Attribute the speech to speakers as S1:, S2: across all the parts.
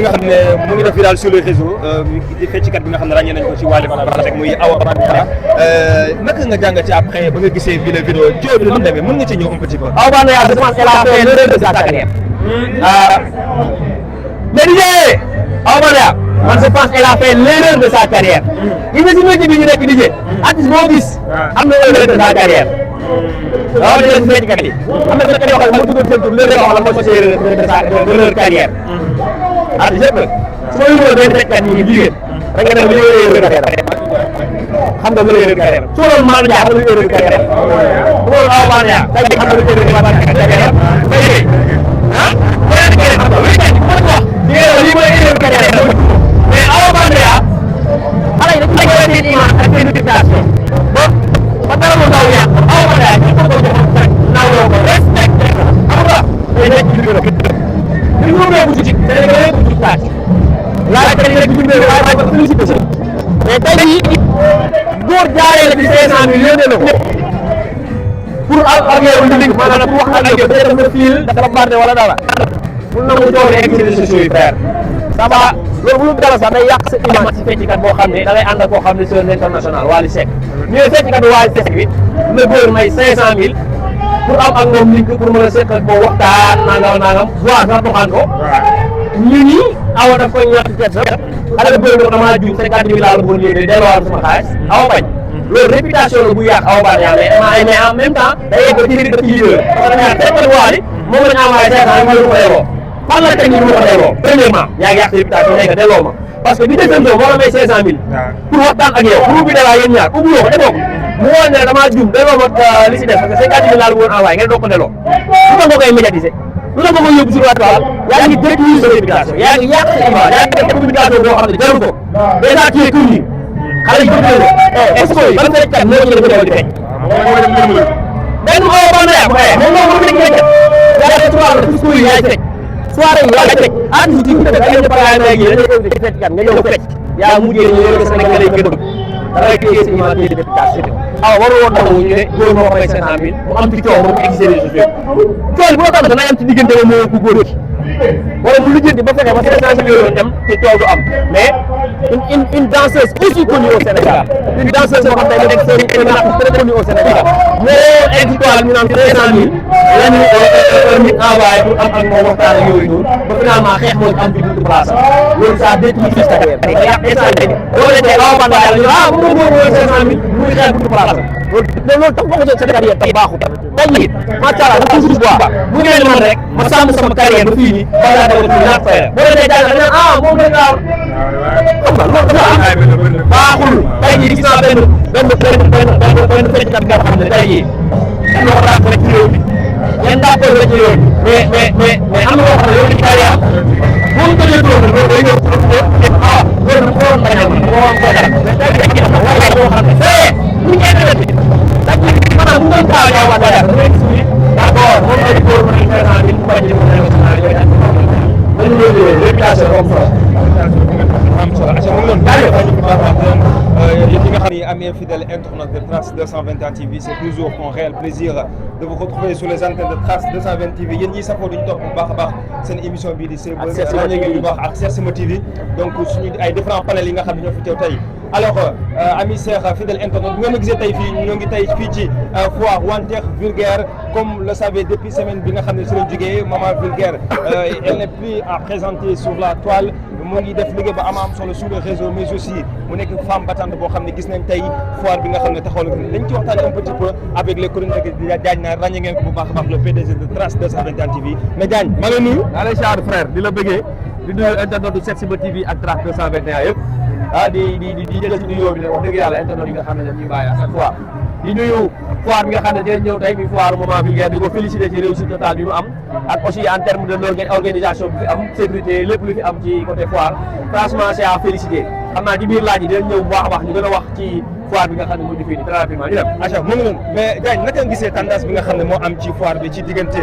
S1: nga xam ne mu ngi def viral sur les réseaux di fecckat bi nga xam ne ràññee nañ ko ci wàllu rek muy Awa Bandiara naka nga jàngatee après ba nga gisee bi la vidéo coow bi nu mu demee mën nga ci ñëw un petit peu.
S2: Awa Bandiara je pense qu'elle a fait l'erreur de sa carrière. mais DJ Awa Bandiara man je pense qu'elle a fait l'erreur de sa carrière. gis nga si métier bi ñu nekk DJ artiste boo gis am na l'erreur de sa carrière. waaw di leen fecckat yi am na fecckat yoo xam ne moo tudd seen tur l'erreur yoo xam ne mooy de leur carrière. artiste yëpp nag su ma yóbboo benn fecckat yi jigéen rek nga ne lu ñuy erreur de carrière xam nga lu ñuy erreur de carrière su loolu Mame Ndiaye xam nga lu ñuy erreur de carrière bu loolu Awa Bandiara tey xam nga lu ñuy erreur de carrière tey ah beneen carrière xam nga lu ñuy wax lii mooy erreur de carrière mais Awa Bandiara xale yi dañu nekk seen image ak seen réputation ba dara lu ndaw yàq Awa Bandiara ñu ko jox nawloo ko respecté ko xam nga day nekk ci biir li ñu mënee bu ci Sénégal bu ci taaj laaj ka nekk ci biir waaye ba félicité si mais tey jii góor jaaree la ci 500 000 yónnee na ko pour ak yow li liggéey maanaam pour wax ak yow peut-être nga fiil dafa bardé wala dara mun na mu jox rek ci réseaux sociaux yi frère ça va loolu bu ñu dara sax day yàq sa image ci feccikat boo xam ne da ngay ànd ak koo xam ne c'est un international Wally Seck mais feccikat bi Wally Seck bi na góor may 500 000 pour am ak moom link pour mën a seq ak boo waxtaan nangam voire sax doxaan ko ñu ni Awa daf koy ñàkk ceeb sax xale bu bëri damaa juum 50 000 laa la bëggoon yéene delluwaat sama xaalis Awa bañ loolu réputation la bu yàq Awa Bandiara mais en même temps day yegg ci biir ci leader parce que ñaar seqal Wally moom la ñu envoyé 500 yi ma la ko delloo fan la teg ñu ma ko delloo premièrement yaa ngi yàq réputation nekk delloo ma parce que bi deuxième moo la may 500 000 pour waxtaan ak yow pour bi dalaa yéen ñaar ubbuloo ko defoo ko mu woon ne damaa juum delloo ma li si des parce que 50 000 laa la bëggoon envoyé ngeen doog ko delloo lu tax nga koy médiatiser lu tax nga koy yóbbu sur la toile yaa ngi détruire sa réputation yaa ngi yàq sa image yaa ngi def communication boo xam ne jaru ko déjà tu es connu xale yi bëgg nañu est-ce que ban fecckat moo ñu def di fecc benn Awa Bandiara moom moo ko fekk yaa def soirée ci school yi yaay fecc soirée yi yaay fecc artiste yi def ay programme ak yi dañuy def fecckat nga ñëw fecc yaa mujjee ñu yor Sénégal lay gëdëm da ngay téye sa image de réputation aw waru woon taxawu ñu ne góor moo fay 500 000 mu am ci coow moom existé les sociaux coow bu la tax dana am ci diggante ba moo ku góor ki wala bu lijjanti ba fekkee ba 500 000 yooyu dem te coow du am mais une danseuse aussi connue au Sénégal une danseuse boo xam ne nekk seen très connue au Sénégal moo egg ci toile ñu naan 500 000 la ñu nit envoyé pour am ak moom waxtaan ak yooyu noonu ba finalement xeex moo ci am ci buntu place loolu ça détruit sa carrière day yàq instant bi boo nekkee Awa Bandiara ñu ah bu ma góor 500 000 muy xeex buntu place loolu tax boo ko sa carrière tey baaxul tey jii macha allah dafa toujours bois bu ngeen man rek ma sàmm sama carrière ba fii nii ba daa dawal fii naat fay boo leen jàng dañ naan ah moom lañ laaw xam nga loolu dafa am baaxul tey jii gis naa benn fecckat nga xam ne tey jii am na ko daa ko rek ci réew mi yan daa ko rek ci réew mi mais am na loo xam ne yow ci carrière boo ko jëlee loolu loolu day ñëw ah loolu dafa waroon bañ a mën moo am ko dara mais tey jii am na waaye boo xam ne bu ngeen defee dañ maanaam bu ngeen taal Awa Bandiara da ngay gis ni d'accord moom ay góor mën nañ 500 000 mu bañ a mën a réputation comme ça.
S1: am solo acca mu ngi doon yéen ñi nga xam ni amee fidèle internaute de Trace 221 TV c'est toujours un réel plaisir de vous retrouver sur les antennes de Trace 220 TV yéen ñi safoo duñu topp bu baax a baax seen émission bii di ràññee bu baax ak Setsima TV donc suñu ay différents panels yi nga xam ne ñoo fi teew tey alors ami Cheikh fidèle internaute bu ngeen ma gisee tey fii ñoo ngi tey fii ci foire Wanteex Vulgaire comme le savez depuis semaine bi nga xam ne si lañ jógee Maman Vulgaire elle n'est plus à présenter sur la toile mu ngi def liggéey ba am solo sur le réseau mais aussi mu nekk femme battante boo xam ne gis nañ tey foire bi nga xam ne taxaw na dañ ci waxtaanee un petit peu avec les chroniqueurs di Diagne na ràññee ngeen ko bu baax a baax le PDG de Trace 221 TV mais Diagne maa ngi lay nuyu.
S2: maa lay siyaar frère di la bëggee di nuyu internet du Setsima TV ak Trace 221 yëpp ah di jël ci nuyoo bi ne wax dëgg yàlla internet yi nga xam ne dañuy bàyyi à chaque fois di nuyu foire bi nga xam ne dinañ ñëw tey bi foire Maman Vulgaire di ko féliciter ci réussite totale bi mu am ak aussi en terme de l'organisation bi fi am sécurité lépp lu fi am ci côté foire franchement c'est à féliciter xam naa ci biir laaj yi dinañ ñëw bu baax a baax ñu gën a wax ci foire bi nga xam ne moo di fii nii très rapidement ñu dem.
S1: acca mu ngi noonu mais Diagne naka nga gisee tendance bi nga xam ne moo am ci foire bi ci diggante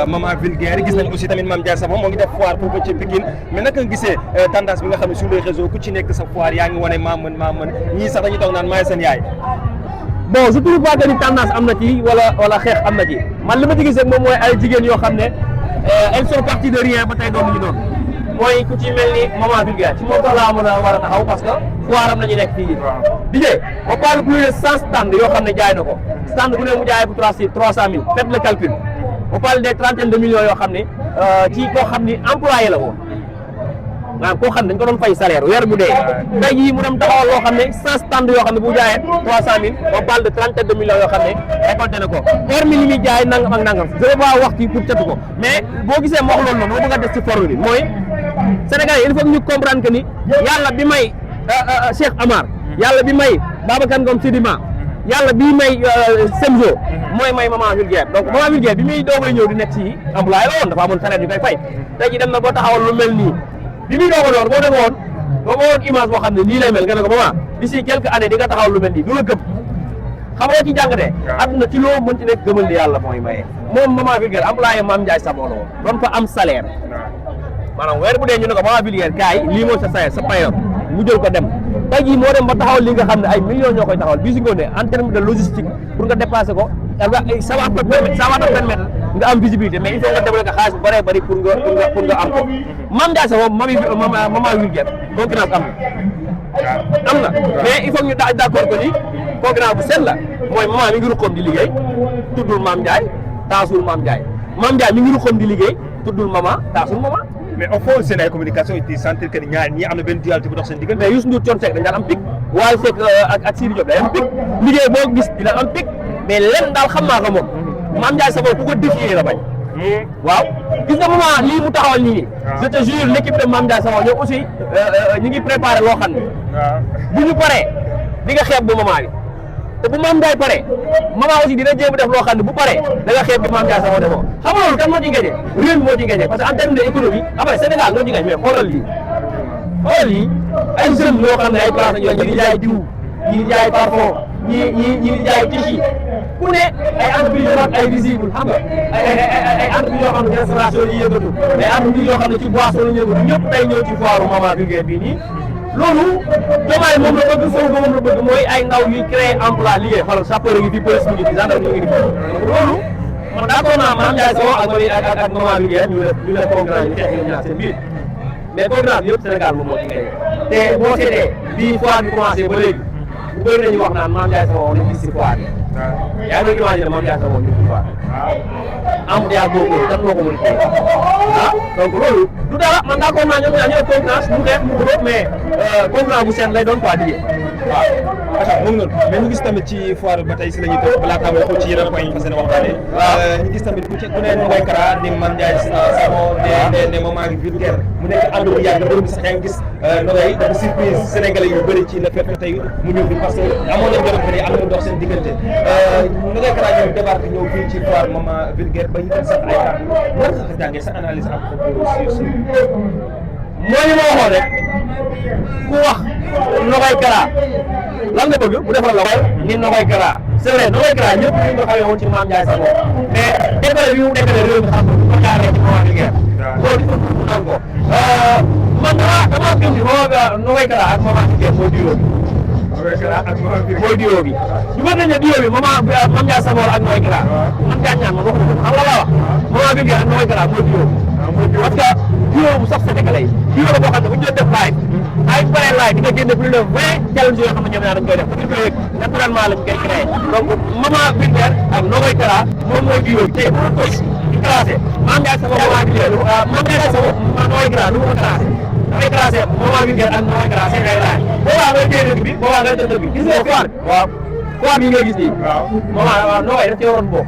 S1: Maman Vulgaire gis nañ aussi tamit Mame Ndiaye Savon moo ngi def foire pour ci Pikine mais naka nga gisee tendance bi nga xam ne sur les réseaux ku ci nekk sa foire yaa ngi wane maa mën ñii sax dañuy toog naan maay seen yaay.
S2: bon je trouve pas que ni tendance am na ci wala xeex am na ci man li ma ci gis rek moom mooy ay jigéen yoo xam ne elles sont parties de rien ba tey doon lu ñu doon mooy ku ci mel ni maman vulgaire ci moom sax laa mën a war a taxaw parce que foiram la ñu nekk fii DJ on parle plus de 100 stand yoo xam ne jaay na ko stand bu ne mu jaayee bu 300 000 faites le calcul on parle des trentaines de millions yoo xam ne ci koo xam ni employé la woon maanaam koo xam ne dañ ko doon fay salaire weer bu dee tey jii mu dem taxawal loo xam ne 100 stand yoo xam ne bu jaayee 300 000 on parle de trentaine de millions yoo xam ne récolté na ko hormis li muy jaay nangam ak nangam je vais pas wax ci pour catu ko mais boo gisee ma wax loolu noonu moo bëgg a des ci forme bi mooy Sénégal il faut ñu comprendre que ni yàlla bi may Cheikh Amar yàlla bi may Babacar Ngom Sidima yàlla bi may Semzo mooy may maman vulgaire donc maman vulgaire bi muy doogay ñëw di nekk ci employé la woon dafa amoon salaire ñu koy fay tey ji dem na boo taxawal lu mel nii bi muy doog a door boo demoon boo ma woon image boo xam ne nii lay mel nga ne ko maman d'ici quelques années di nga taxawal lu mel nii du la gëm xam nga ci jàngatee àdduna ci loo mën ci nekk gëmal ni yàlla mooy maye moom maman vulgaire employé Mame Ndiaye Savon la woon doon fa am salaire maanaam weer bu dee ñu ne ko maman vulgaire kaay lii mooy sa salaire sa payoor mu jël ko dem tey jii moo dem ba taxawal li nga xam ne ay millions ñoo koy taxawal bii si ngoon ne en terme de logistique pour nga dépasser ko ça va te permettre nga am visibilité mais il faut nga développer xaalis bu bëree bëri pour nga am ko Mame Ndiaye Savon maman vulgaire concurrence am na mais il faut ñu d'accord que ni concurrence bu set la mooy maman mi ngi ruqoon di liggéey tuddul Mame Ndiaye taasul Mame Ndiaye mi ngi ruqoon di liggéey tuddul maman taasul maman
S1: mais au fond seen ay communication it sentir que ni ñaar ñii am na benn dualité bu dox seen diggante.
S2: mais Youssou Ndour Thione Seck dañ daan am pic Wally Seck ak Sidi Diop day am pic liggéey boo gis dina am pic mais lenn daal xam naa ko moom Mame Ndiaye Savon ku ko défier la bañ waaw gis nga moment lii mu taxawal nii je te jure l'équipe de Mame Ndiaye Savon ñoom aussi ñu ngi préparé loo xam ne bu ñu paree di nga xeeb bu moment bi te bu Mame Ndiaye paree maman aussi dina jéem a def loo xam ne bu paree da nga xeeb bi Mame Ndiaye Savon defoo xam nga loolu kan moo ci gagné réew mi moo ci gagné parce que en terme de économie après Sénégal moo ci gagné mais xoolal lii ay jeunes yoo xam ne ay place ñi di jaay diw ñi di jaay parfum ñi di jaay tissu ku ne ay entreprise yoo xam ne ay visible xam nga ay entreprise yoo xam ne restauration yi yëngatu mais entreprise yoo xam ne ci boisson la yëngatu ñëpp tey ñëw ci foire maman vulgaire bii nii loolu Diomaye moom la bëgg Sonko moom la bëgg mooy ay ndaw yuy créer emploi liggéey xoolal sapeur ngi fi police ngi fi gendarme ngi fi loolu man d'accord naa Mame Ndiaye Savon ak maman vulgaire ñu def concurrence ñu xeex ñoom ñaar seen biir mais concurrence bi yëpp Sénégal moom moo ci gagné te boo seetee bii foire bi commencé ba léegi bu bëri nañu wax naan Mame Ndiaye Savon lañ gis si foire bi yaa ngi imaginer Mame Ndiaye Savon ñu si foire embouteillage boobu kan moo ko mën a donc loolu du dara man d'accord naa ñoom ñaar ñooy concurrence mu xeex mu gërëm mais concurrence bu seen lay doon quoi liggéey
S1: waaw acca moom noonu mais ñu gis tamit ci foire ba tey si la ñuy toog balaa taa may xool ci yeneen point yi ñu fas yéene waxtaanee ñu gis tamit ku ne Nogaye Kara ni Mame Ndiaye Savon ne maman vulgaire mu nekk ànd bu yàgg ba sax yaa ngi gis Nogaye dafa surprise sénégalais yu bëri ci le fait que tey mu ñëw fi parce que amoon nañ jërëm ne am na dox seen diggante Nogaye Kara ñëw débarque ñëw fii ci foire maman vulgaire ba ñu dem sax ay kàddu war nga ko jàngee sa analyse à propos sur
S2: mooy li ma waxoon rek ku wax Nogaye Kara lan nga bëgg bu defal la ko ni Nogaye Kara c'est vrai Nogaye Kara ñëpp ñu nga xamee woon ci Mame Ndiaye Savon mais déggale bi mu déggale réew mi xam ko jaaree ci maman vulgaire loolu il faut que xam ko man dama gëm ni Nogaye Kara ak maman vulgaire mooy diwo bi mooy diwo bi ñu mën nañ ne diwo bi Mame Ndiaye Savon ak Nogaye Kara man gaañ ñaan man wax xam nga la wax maman vulgaire ak Nogaye Kara mooy diwo bi parce que diwo bu sax sénégalais yi diwo la boo xam ne bu ñu doon def live ay paree live di nga génne plus de 20 challenge yoo xam ne ñoom ñaar dañ koy def pour ñu naturellement lañ koy créé donc maman vulgaire ak Nogaye Kara moom mooy diwo bi tey bu ko di classé Mame Ndiaye Savon maman vulgaire Mame Ndiaye Savon Nogaye Kara du ko classé dafay classé maman vulgaire ak Nogaye Kara seen ay laaj boobaa ngay téye dëgg bi boobaa ngay tëdd bi gis nga foire waaw foire bi ngay gis nii maman Nogaye daf ci waroon bokk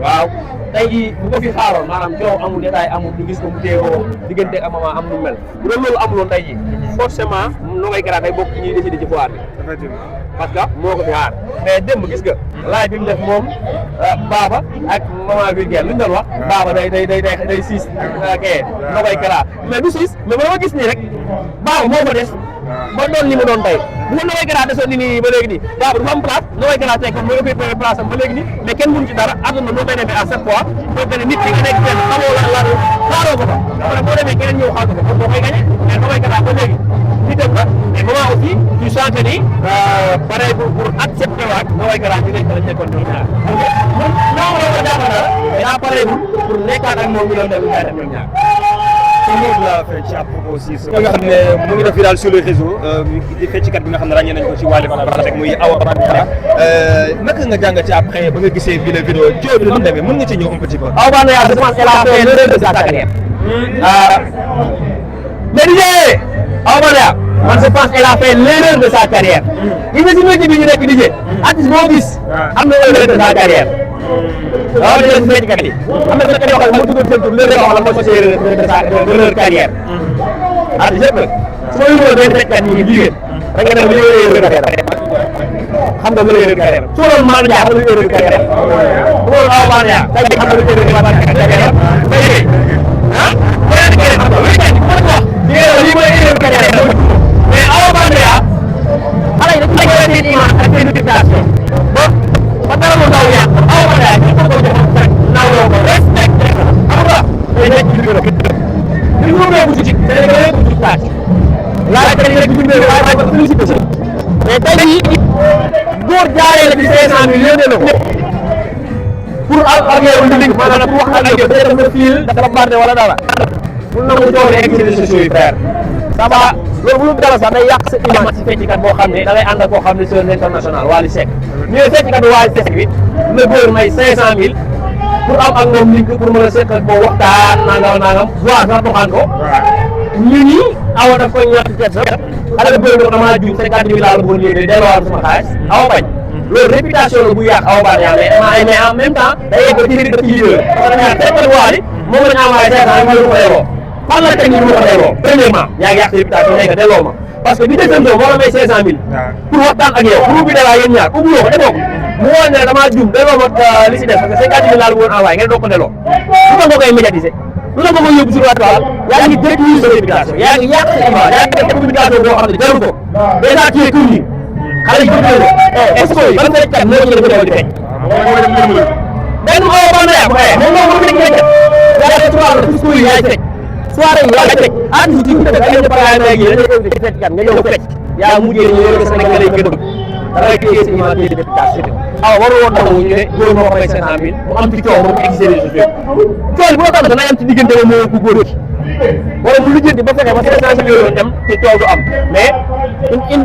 S2: waaw tey jii bu ko fi xaaroon maanaam coow amul détail amul ñu gis ko mu téye ko diggante ak maman am nu mel bu doon loolu amuloon tey jii forcément Nogaye Kara day bokk ñuy décider ci foire bi parce que moo ko fi xaar mais démb gis nga laaj bi mu def moom Baba ak maman vulgaire lu ñu doon wax Baba day siis kee Nogaye Kara mais du siis mais ba ma gis nii rek Baba moo ko des ba doon li mu doon tey bu ko Nogaye Kara desoon nii ba léegi nii Baba du fa am place Nogaye Kara tey comme mooy occupé place am ba léegi nii mais kenn mënu ci dara àdduna noo koy demee à chaque fois mooy que nit ki nga nekk fenn xamoo la xaaroo ko fa après boo demee keneen ñëw xaar ko fa boo koy gagné mais Nogaye Kara ba léegi nitam la mais moment aussi tu sens que ni pare pour accepter waat Nogaye Kara ñu nekk la ñu nekkoon ñoom ñaar non non jàpp na mais daa pare pour nekkaat ak moom ñu doon def ñoom ñaar
S1: mot de la fecc à propos aussi nga xam ne mu ngi def viral sur les réseaux di fecckat bi nga xam ne ràññee nañ ko ci Wally Ballago muy Awa Bandia naka nga jàngati après ba nga gisee bi la vidéo coow bi nu mu demee mën nga ci ñëw un petit peu.
S2: Awa Bandia je pense qu'elle a fait l'erreur de sa carrière. mais DJ Awa Bandia man je pense qu'elle a fait l'erreur de sa carrière. gis nga si métier bi ñu nekk DJ artiste boo gis am na erreur de sa carrière. waaw dañu leen fecckat yi am na fecckat yoo xam ne moo duggoon seen tur léegi yoo xam ne moo ci erreur de carrière. artiste yëpp nag su ma yóbboo benn fecckat yi jigéen da nga ne ma ñu erreur de carrière xam nga lu erreur de carrière su loolu Malick Ndiaye xam nga lu erreur de carrière su loolu Awa Bandia tey xam nga lu erreur de carrière ah beneen bi ngeen xam nga weekend bi mën wax lii mooy erreur de carrière mais Awa Bandia xale yi dañu la seen image ak seen réputation ba dara lu ndaw yàq Awa Bandia ñu ko ko jox rek nawloo ko respecté ko xam nga day nekk ci biir li mu ngi ci Sénégal yëpp ci taat laaj dañ rek ci biir waaye ba félicité mais tey jii góor jaaree la ci 500 000 yónnee na ko pour ak yow li maanaam pour wax ak yow day def na fil dafa bardé wala dara pour nangu jox rek ci réseaux sociaux yi frère ça va loolu bu dara sax day yàq sa image ci fecckat boo xam ne da ngay ànd ak koo xam ne c'est un international Wally Seck ñu ne fecckat bi Wally Seck bi le góor may 500 000 pour am ak moom link pour mën a seq ak boo waxtaan nangam voix sax doxaan ko ñu ni Awa daf koy ñàkk ceeb sax xale la bëri damaa juum 50 000 laa la bëggoon léegi delloowaat sama xaalis Awa bañ loolu réputation la bu yàq Awa Bandia mais en même temps day yegg ci biir dëkk yi parce que dañu tekkal Wally moom la ñu envoyé 500 000 ko delloo fan la teg ñu ko delloo premièrement yaa ngi yàq sa réputation nekk delloo ma parce que bi deuxième moo la may 500 000 pour waxtaan ak yow pour bi dalaa yéen ñaar ubbi ko defoo ko mu woon ne damaa juum delloo ma li si des parce que 50 000 laa la bëggoon envoyé ngeen doog ko delloo lu tax nga koy médiatiser lu tax nga koy yóbbu sur la toile yaa ngi détruire sa réputation yaa ngi yàq sa image yaa ngi def communication boo xam ne jaru ko déjà tu es connu xale yi bëgg na est-ce que ban fecckat moo ñu def di fecc benn Awa Bandia moom moo ko fekk yaa ngi tubaab la fisco yi yaay fecc soirée yi yaay fecc artiste yi def ay bagaay na yi dañuy invité ci fecckat nga ñëw fecc yaa mujjee ñu yore Sénégal yi gën da ngay téye sa image de réputation aw waru woon nangu ñu ne góor moo ko may 500 000 mu am ci coow moom egg ci réseaux sociaux coow bu la tax dana am ci diggante moo ku góor ki wala mu lijjanti ba fexe ba 500 000 yoon dem te coow du am mais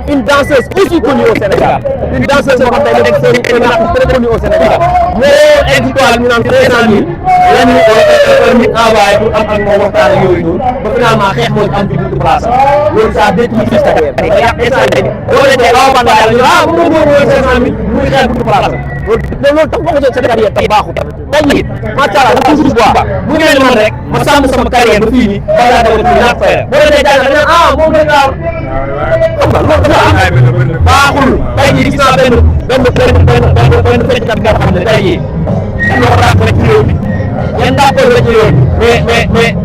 S2: une danseuse aussi connue au Sénégal une danseuse boo xam ne dafa nekk c'est une artiste très connue au Sénégal moo egg ci toile ñu naan 500 000 la ñu nit envoyé pour am ak moom waxtaan ak yooyu noonu ba finalement xeex moo am ci buntu place loolu ça détruit sa carrière da yàq instant bi boo nekkee Awa Bandia la ñu ah mu ngi mooy 500 000 muy xeex buntu place loolu tax boo ko jël sa carrière tax baaxut tey jii macha allah dafa toujours bois bu ngeen man rek ma sàmm sama carrière ba fii nii ba laa dawal fii naat fay boo leen jàng dañ ah moom la gaaw xam nga loolu dafa am baaxul tey jii gis naa benn fecckat nga xam ne tey jii dañ ko daan rek ci réew mi yéen daa ko rek ci réew mi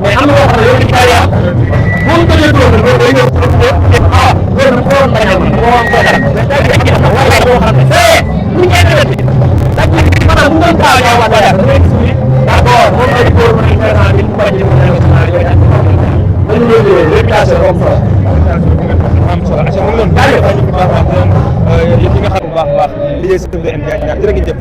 S2: mais am na loo xam ne yow ci carrière moom ko jël loolu loolu day ñëw ah loolu ko woon bañal ma ko woon ko dara mais tey jii dafa wala boo xam ne bu ñu internet bi dañ ci maanaam bu doon taw Awa Bandia da ngay gis ni d'accord moom ay góor ma ñu 500 000 mu bañ a international yooyu ak dañu leen réputation comme ça
S1: am solo aca mu ngi doon baax bu baax yéen ñi nga xam bu baax liggéey sa tëb de jërë ngeen jëf